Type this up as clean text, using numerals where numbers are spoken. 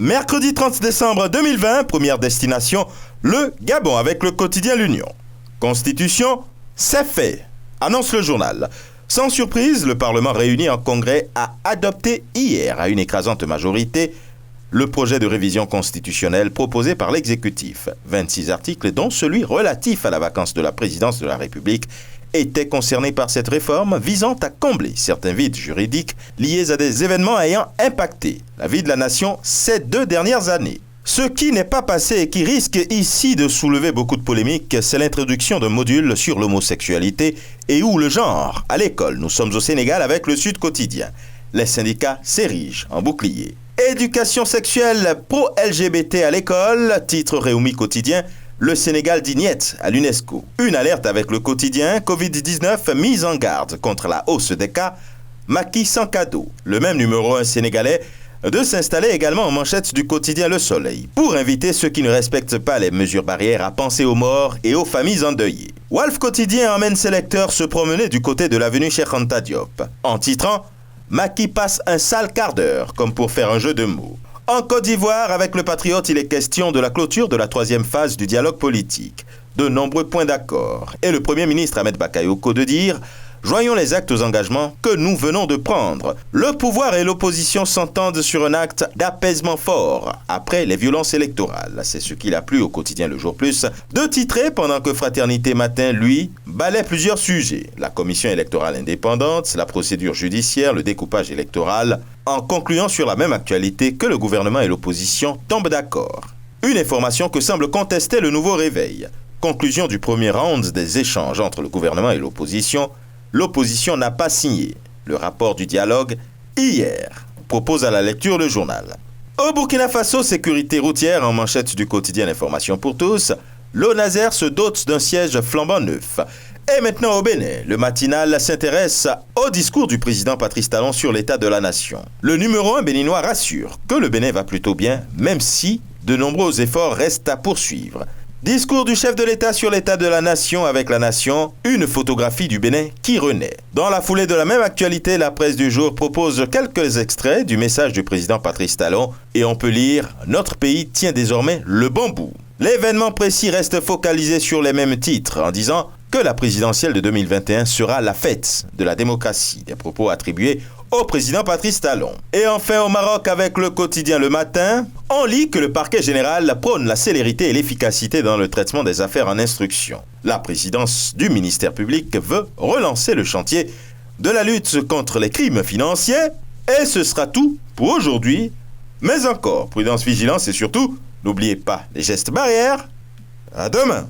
Mercredi 30 décembre 2020, première destination, le Gabon avec le quotidien L'Union. Constitution, c'est fait, annonce le journal. Sans surprise, le Parlement réuni en congrès a adopté hier à une écrasante majorité le projet de révision constitutionnelle proposé par l'exécutif. 26 articles, dont celui relatif à la vacance de la présidence de la République, étaient concernés par cette réforme visant à combler certains vides juridiques liés à des événements ayant impacté la vie de la nation ces 2 dernières années. Ce qui n'est pas passé et qui risque ici de soulever beaucoup de polémiques, c'est l'introduction d'un module sur l'homosexualité et ou le genre à l'école. Nous sommes au Sénégal avec le Sud Quotidien. Les syndicats s'érigent en bouclier. Éducation sexuelle pro-LGBT à l'école, titre Réumi Quotidien. Le Sénégal dit niet à l'UNESCO. Une alerte avec le quotidien Covid-19, mise en garde contre la hausse des cas. Macky sans cadeau. Le même numéro 1 sénégalais de s'installer également en manchette du quotidien Le Soleil pour inviter ceux qui ne respectent pas les mesures barrières à penser aux morts et aux familles endeuillées. Walf Quotidien emmène ses lecteurs se promener du côté de l'avenue Cheikh Anta Diop en titrant « Macky passe un sale quart d'heure » comme pour faire un jeu de mots. En Côte d'Ivoire, avec le Patriote, il est question de la clôture de la 3e phase du dialogue politique. De nombreux points d'accord. Et le Premier ministre Ahmed Bakayoko de dire « Joignons les actes aux engagements que nous venons de prendre. Le pouvoir et l'opposition s'entendent sur un acte d'apaisement fort après les violences électorales. » C'est ce qu'il a plu au quotidien Le Jour Plus de titrer pendant que Fraternité Matin, lui, balaie plusieurs sujets. La commission électorale indépendante, la procédure judiciaire, le découpage électoral, en concluant sur la même actualité que le gouvernement et l'opposition tombent d'accord. Une information que semble contester le Nouveau Réveil. Conclusion du premier round des échanges entre le gouvernement et l'opposition. L'opposition n'a pas signé le rapport du dialogue hier, propose à la lecture le journal. Au Burkina Faso, sécurité routière en manchette du quotidien L'Information pour tous, l'ONASER se dote d'un siège flambant neuf. Et maintenant au Bénin, le matinal s'intéresse au discours du président Patrice Talon sur l'état de la nation. Le numéro 1 béninois rassure que le Bénin va plutôt bien, même si de nombreux efforts restent à poursuivre. Discours du chef de l'État sur l'état de la nation avec la nation, une photographie du Bénin qui renaît. Dans la foulée de la même actualité, la presse du jour propose quelques extraits du message du président Patrice Talon et on peut lire « Notre pays tient désormais le bon bout ». L'événement précis reste focalisé sur les mêmes titres en disant que la présidentielle de 2021 sera la fête de la démocratie, des propos attribués au président Patrice Talon. Et enfin au Maroc avec le quotidien Le Matin, on lit que le parquet général prône la célérité et l'efficacité dans le traitement des affaires en instruction. La présidence du ministère public veut relancer le chantier de la lutte contre les crimes financiers et ce sera tout pour aujourd'hui. Mais encore, prudence, vigilance et surtout, n'oubliez pas les gestes barrières. À demain.